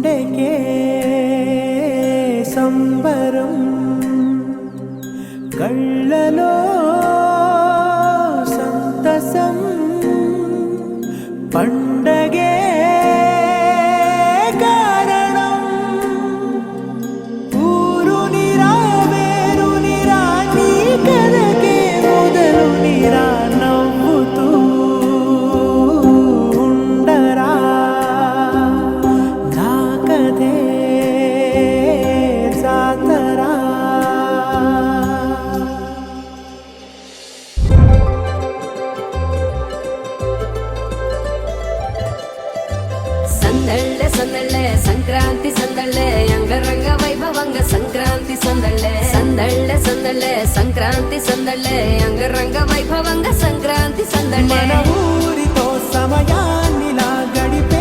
గుండెకే సంబరం కళ్ళలో సంతసం పండగే కారణం ఊరు నిరా వేరు నిరా నీ కథకే మొదలు నిరా నవ్వుతూ ఉండరా నాకదే జాతరా ಸಂದಳ್ಳೆ ಸಂದಳ್ಳೆ ಸಂಕ್ರಾಂತಿ ಸಂದಳ್ಳೆ ಅಂಗರಂಗ ವೈಭವಂಗ ಸಂಕ್ರಾಂತಿ ಸಂದಳ್ಳೆ ಸಂದಳ್ಳೆ ಸಂದಳ್ಳೆ ಸಂಕ್ರಾಂತಿ ಸಂದಳ್ಳೆ ಅಂಗರಂಗ ವೈಭವಂಗ ಸಂಕ್ರಾಂತಿ ಸಂದಳ್ಳೆ మన ఊరితో సమయాన్నిలా గడిపే